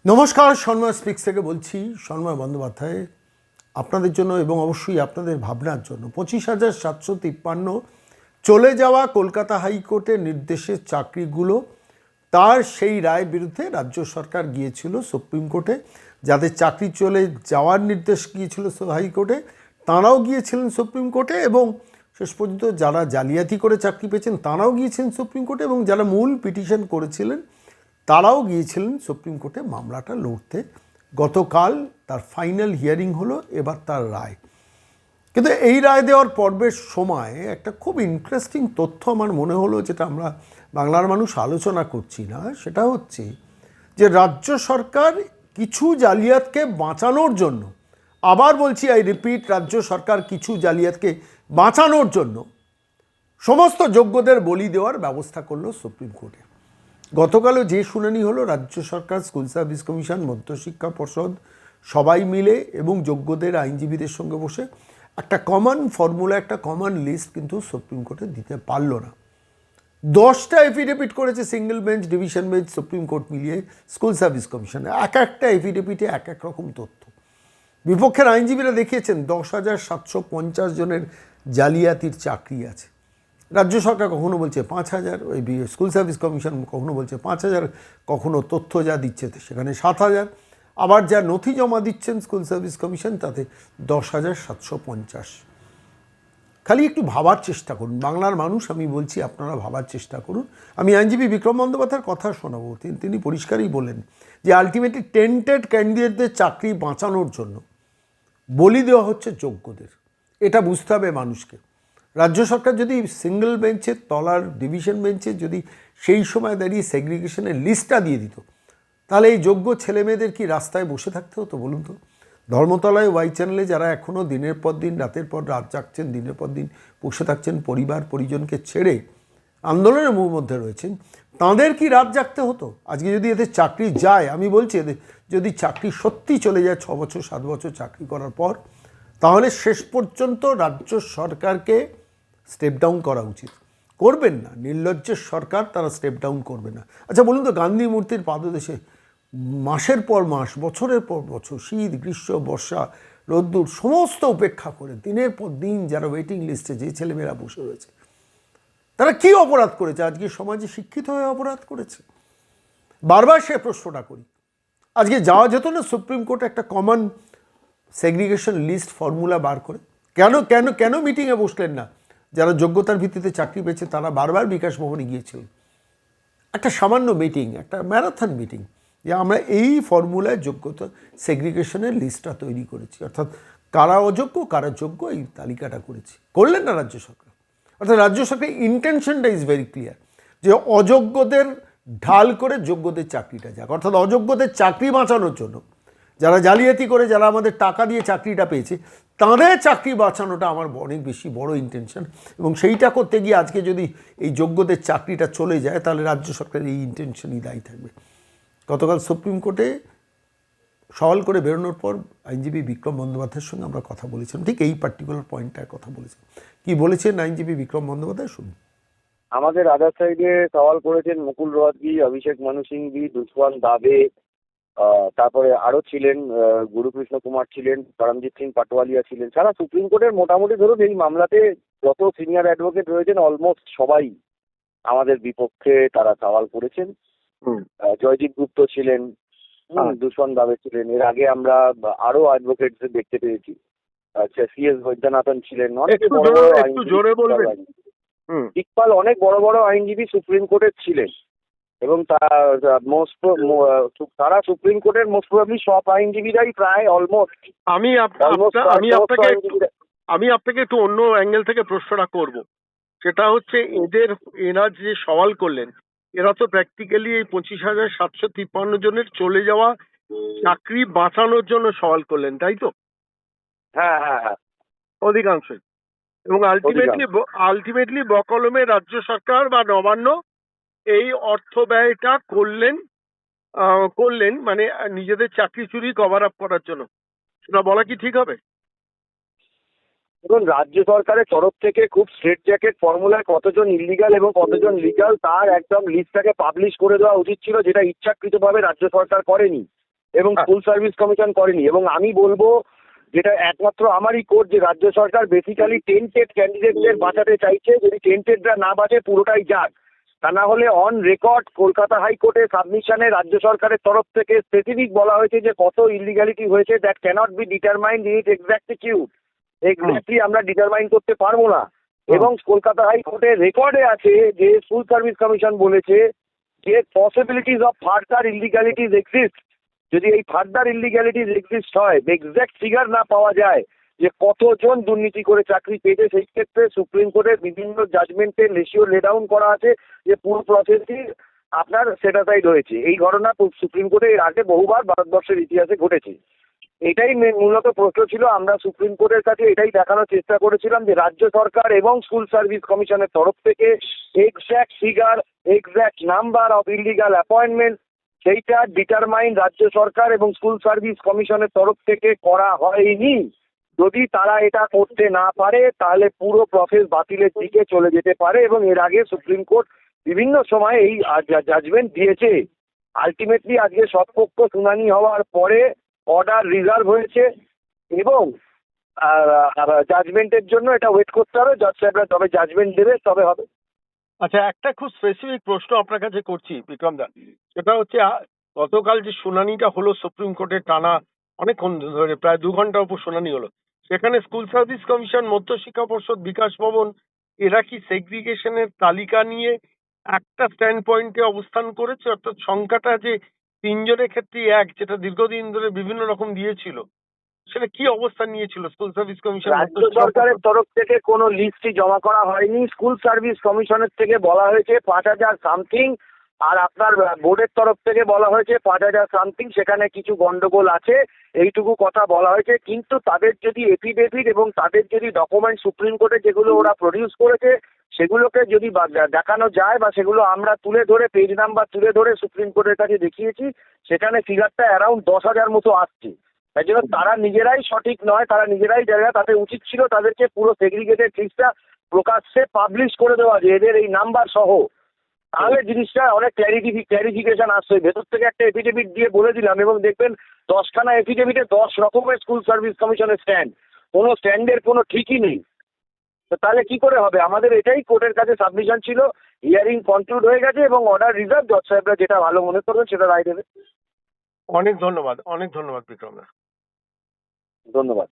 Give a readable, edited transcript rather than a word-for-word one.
নমস্কার, সন্ময় স্পিক্স থেকে বলছি। সন্ময় বন্দ্যোপাধ্যায় আপনাদের জন্য এবং অবশ্যই আপনাদের ভাবনার জন্য 25,753 চলে যাওয়া কলকাতা হাইকোর্টের নির্দেশের চাকরিগুলো, তার সেই রায়ের বিরুদ্ধে রাজ্য সরকার গিয়েছিল সুপ্রিম কোর্টে। যাদের চাকরি চলে যাওয়ার নির্দেশ গিয়েছিল হাইকোর্টে, তাঁরাও গিয়েছিলেন সুপ্রিম কোর্টে, এবং শেষ পর্যন্ত যারা জালিয়াতি করে চাকরি পেয়েছেন তাঁরাও গিয়েছিলেন সুপ্রিম কোর্টে, এবং যারা মূল পিটিশন করেছিলেন তারাও গিয়েছিলেন সুপ্রিম কোর্টে মামলাটা লড়তে। গতকাল তার ফাইনাল হিয়ারিং হলো, এবার তার রায়। কিন্তু এই রায় দেওয়ার পর্বের সময় একটা খুব ইন্টারেস্টিং তথ্য আমার মনে হলো, যেটা আমরা বাংলার মানুষ আলোচনা করছি না, সেটা হচ্ছে যে রাজ্য সরকার কিছু জালিয়াতকে বাঁচানোর জন্য, আবার বলছি আই রিপিট, রাজ্য সরকার কিছু জালিয়াতকে বাঁচানোর জন্য সমস্ত যোগ্যদের বলি দেওয়ার ব্যবস্থা করলো সুপ্রিম কোর্টে। গতকালও যে শুনানি হলো, রাজ্য সরকার, স্কুল সার্ভিস কমিশন, মধ্যশিক্ষা পর্ষদ সবাই মিলে এবং যোগ্যদের আইনজীবীদের সঙ্গে বসে একটা কমন ফর্মুলা, একটা কমন লিস্ট কিন্তু সুপ্রিম কোর্টে দিতে পারল না। 10টা এফিডেভিট করেছে single bench, division bench, supreme court মিলিয়ে স্কুল সার্ভিস কমিশনে। এক একটা এফিডেভিটে এক এক রকম তথ্য। বিপক্ষের আইনজীবীরা দেখিয়েছেন 10,750 জনের জালিয়াতির চাকরি আছে। রাজ্য সরকার কখনো বলছে 5,000, ওই স্কুল সার্ভিস কমিশন কখনো বলছে 5,000, কখনো তথ্য যা দিচ্ছে সেখানে 7,000, আবার যা নথি জমা দিচ্ছেন স্কুল সার্ভিস কমিশন তাতে 10,750। খালি একটু ভাবার চেষ্টা করুন বাংলার মানুষ, আমি বলছি আপনারা ভাবার চেষ্টা করুন। আমি আইনজীবী বিক্রম বন্দ্যোপাধ্যায়ের কথা শোনাবো। তিনি পরিষ্কারই বলেন যে আলটিমেটলি টেন্টেড ক্যান্ডিডেটদের চাকরি বাঁচানোর জন্য বলি দেওয়া হচ্ছে যোগ্যদের। এটা বুঝতে হবে মানুষকে। রাজ্য সরকার যদি সিঙ্গেল বেঞ্চের তলার ডিভিশন বেঞ্চে যদি সেই সময় দাঁড়িয়ে সেগ্রিগেশনের লিস্টটা দিয়ে দিত, তাহলে এই যোগ্য ছেলেমেয়েদের কি রাস্তায় বসে থাকতে হতো বলুন তো? ধর্মতলায় ওয়াই চ্যানেলে যারা এখনও দিনের পর দিন, রাতের পর রাত জাগছেন, দিনের পর দিন বসে থাকছেন, পরিবার পরিজনকে ছেড়ে আন্দোলনের মধ্যে রয়েছেন, তাঁদের কি রাত জাগতে হতো? আজকে যদি এদের চাকরি যায়, আমি বলছি এদের যদি চাকরি সত্যি চলে যায় 6 বছর 7 বছর চাকরি করার পর, তাহলে শেষ পর্যন্ত রাজ্য সরকারকে স্টেপ ডাউন করা উচিত। করবেন না, নির্লজ্জের সরকার, তারা স্টেপ ডাউন করবে না। আচ্ছা বলুন তো, গান্ধী মূর্তির পাদদেশে মাসের পর মাস, বছরের পর বছর, শীত গ্রীষ্ম বর্ষা রোদ্দুর সমস্ত উপেক্ষা করে দিনের পর দিন যারা ওয়েটিং লিস্টে যে ছেলেমেয়েরা বসে রয়েছে, তারা কি অপরাধ করেছে? আজকে সমাজে শিক্ষিত হয়ে অপরাধ করেছে? বারবার সে প্রশ্নটা করি। আজকে যাওয়া যেত না সুপ্রিম কোর্টে একটা কমন সেগ্রিগেশন লিস্ট ফর্মুলা বার করে? কেন কেন কেন মিটিংয়ে বসলেন না? যারা যোগ্যতার ভিত্তিতে চাকরি পেয়েছে তারা বারবার বিকাশ ভবনে গিয়েছিলেন। একটা সামান্য মিটিং, একটা ম্যারাথন মিটিং, যে আমরা এই ফর্মুলায় যোগ্যতা সেগ্রিগেশনের লিস্টটা তৈরি করেছি, অর্থাৎ কারা অযোগ্য কারা যোগ্য এই তালিকাটা করেছি। করলেন না রাজ্য সরকার। অর্থাৎ রাজ্য সরকারের ইন্টেনশনটা ইজ ভেরি ক্লিয়ার, যে অযোগ্যদের ঢাল করে যোগ্যদের চাকরিটা যাক, অর্থাৎ অযোগ্যদের চাকরি বাঁচানোর জন্য, যারা জালিয়াতি করে, যারা আমাদের টাকা দিয়ে চাকরিটা পেয়েছে, তাদের চাকরি বাঁচানোটা আমার অনেক বেশি বড় ইন্টেনশন। এবং সেইটা করতে গিয়ে আজকে যদি এই যোগ্যদের চাকরিটা চলে যায়, তাহলে রাজ্য সরকারের এই ইন্টেনশনই দায়ী থাকবে। গতকাল সুপ্রিম কোর্টে সওয়াল করে বেরোনোর পর আইনজীবী বিক্রম বন্দ্যোপাধ্যায়ের সঙ্গে আমরা কথা বলেছিলাম, ঠিক এই পার্টিকুলার পয়েন্টটার কথা বলেছেন। কি বলেছেন আইনজীবী বিক্রম বন্দ্যোপাধ্যায়, শুনুন। আমাদের আদার সাইডে সওয়াল করেছেন মুকুল রোহাতগি, অভিষেক মানু সিংভি, দুষ্মন্ত দাবে, তারপরে আরো ছিলেন গুরুকৃষ্ণ কুমার ছিলেন, করমজিৎ সিং পাটোয়ালিয়া ছিলেন। সারা সুপ্রিম কোর্টের মোটামুটি ধরুন এই মামলাতে যত সিনিয়র অ্যাডভোকেট রয়েছেন অলমোস্ট সবাই আমাদের বিপক্ষে তারা সওয়াল করেছেন। জয়দীপ গুপ্ত ছিলেন, দুষ্মন্ত দাবে ছিলেন। এর আগে আমরা আরো অ্যাডভোকেট দেখতে পেয়েছি। আচ্ছা, সিএস বৈদ্যনাথন ছিলেন, অনেক বড় বড় আইনজীবী, ইকবাল, অনেক বড় বড় আইনজীবী সুপ্রিম কোর্টের ছিলেন। এবং তারা সুপ্রিম কোর্টের মোস্ট প্রবাবলি সব আইনজীবীরাই প্রায় অলমোস্ট। আমি আপনাকে একটু অন্য অ্যাঙ্গেল থেকে প্রশ্নটা করব। সেটা হচ্ছে এরা যে সওয়াল করলেন, এরা তো প্র্যাকটিক্যালি এই 25,753 জনের চলে যাওয়া চাকরি বাঁচানোর জন্য সওয়াল করলেন, তাই তো? হ্যাঁ হ্যাঁ হ্যাঁ, অধিকাংশই। এবং আলটিমেটলি বকলমে রাজ্য সরকার বা নবান্ন এই অর্থ ব্যয়টা করলেন মানে নিজেদের চাকরি চুরি কভার আপ করার জন্য। সেটা বলা কি ঠিক হবে? দেখুন, রাজ্য সরকারের তরফ থেকে খুব স্ট্রেট জ্যাকেট ফর্মুলায় কতজন ইলিগাল এবং কতজন লিগাল তার একদম লিস্টটাকে পাবলিশ করে দেওয়া উচিত ছিল, যেটা ইচ্ছাকৃতভাবে রাজ্য সরকার করেনি। এবং স্কুল সার্ভিস কমিশন করেনি। এবং আমি বলবো যেটা একমাত্র আমারই কোর্ট, যে রাজ্য সরকার বেসিক্যালি টেন্টেড ক্যান্ডিডেটদের বাঁচাতে চাইছে। যদি টেন্টেডরা না বাঁচে পুরোটাই যাক, তা না হলে অন রেকর্ড কলকাতা হাইকোর্টে সাবমিশনে রাজ্য সরকারের তরফ থেকে স্পেসিফিক বলা হয়েছে যে কত ইলিগ্যালিটি হয়েছে, that cannot be determined in it exactitude. Exactly আমরা ডিটারমাইন করতে পারবো না। এবং কলকাতা হাইকোর্টের রেকর্ডে আছে যে স্কুল সার্ভিস কমিশন বলেছে যে possibilities of further illegalities exist. যদি এই ফার্দার ইলিগ্যালিটিস এক্সিস্ট হয়, এক্সাক্ট ফিগার না পাওয়া যায় যে কতজন দুর্নীতি করে চাকরি পেয়েছে, সেই ক্ষেত্রে সুপ্রিম কোর্টের বিভিন্ন জাজমেন্টে রেশিও লে ডাউন করা আছে যে পুরো প্রসেসটি আপনার সেটাসাইড হয়েছে। এই ঘটনা সুপ্রিম কোর্টে এর আগে বহুবার ভারতবর্ষের ইতিহাসে ঘটেছে। এটাই মূলত প্রশ্ন ছিল। আমরা সুপ্রিম কোর্টের কাছে এটাই দেখানোর চেষ্টা করেছিলাম যে রাজ্য সরকার এবং স্কুল সার্ভিস কমিশনের তরফ থেকে exact figure, exact number of illegal appointment, সেইটা ডিটারমাইন রাজ্য সরকার এবং স্কুল সার্ভিস কমিশনের তরফ থেকে করা হয়নি। যদি তারা এটা করতে না পারে তাহলে পুরো প্রসেস বাতিলের দিকে চলে যেতে পারে। এবং এর আগে সুপ্রিম কোর্ট বিভিন্ন সময় এই জাজমেন্ট দিয়েছে। আলটিমেটলি আজকে সব পক্ষ শুনানি হওয়ার পরে অর্ডার রিজার্ভ হয়েছে এবং জাজমেন্টের জন্য এটা ওয়েট করতে হবে। জজ সাহেবরা তবে জাজমেন্ট দেবে, তবে হবে। আচ্ছা, একটা খুব স্পেসিফিক প্রশ্ন আপনার কাছে করছি বিক্রম দা, সেটা হচ্ছে গতকাল যে শুনানিটা হলো সুপ্রিম কোর্টে টানা অনেকক্ষণ ধরে, প্রায় 2 ঘন্টার উপর শুনানি হলো, সেখানে স্কুল সার্ভিস কমিশন, মধ্যশিক্ষা পর্ষদ, বিকাশ ভবন এরা কি সেগ্রিগেশনের তালিকা নিয়ে একটা স্ট্যান্ড পয়েন্টে অবস্থান করেছে? অর্থাৎ সংখ্যাটা যে 3 জনের ক্ষেত্রে এক, যেটা দীর্ঘদিন ধরে বিভিন্ন রকম দিয়েছিল, সেটা কি অবস্থান নিয়েছিল স্কুল সার্ভিস কমিশন? রাজ্য সরকারের তরফ থেকে কোনো লিস্টই জমা করা হয়নি। স্কুল সার্ভিস কমিশনের থেকে বলা হয়েছে 5,000 সামথিং, আর আপনার বোর্ডের তরফ থেকে বলা হয়েছে 5,000 সামথিং। সেখানে কিছু গন্ডগোল আছে, এইটুকু কথা বলা হয়েছে। কিন্তু তাদের যদি এফিডেভিট এবং তাদের যদি ডকুমেন্ট সুপ্রিম কোর্টে যেগুলো ওরা প্রডিউস করেছে সেগুলোকে যদি দেখানো যায় বা সেগুলো আমরা তুলে ধরে পেজ নাম্বার তুলে ধরে সুপ্রিম কোর্টের কাছে দেখিয়েছি, সেখানে ফিগারটা অ্যারাউন্ড 10,000 মতো আসছে। তাই জন্য তারা নিজেরাই সঠিক নয়, তারা নিজেরাই জানে না। তাদের উচিত ছিল তাদেরকে পুরো সেগ্রিগেটেড লিস্টটা প্রকাশ্যে পাবলিশ করে দেওয়া, যে এদের এই নাম্বার সহ। তাহলে জিনিসটা অনেক ক্ল্যারিফিকেশন আসছে। ভেতর থেকে একটা এফিডেভিট দিয়ে বলে দিলাম এবং দেখবেন 10খানা এফিডেভিটে 10 রকমের স্কুল সার্ভিস কমিশনের স্ট্যান্ড। কোনো স্ট্যান্ডের কোনো ঠিকই নেই। তো তাহলে কি করে হবে? আমাদের এটাই কোর্টের কাছে সাবমিশন ছিল। হিয়ারিং কনক্লুড হয়ে গেছে এবং অর্ডার রিজার্ভ। জজ সাহেবরা যেটা ভালো মনে করবেন সেটা রায় দেবে। অনেক ধন্যবাদ, অনেক ধন্যবাদ বিক্রম দা। ধন্যবাদ।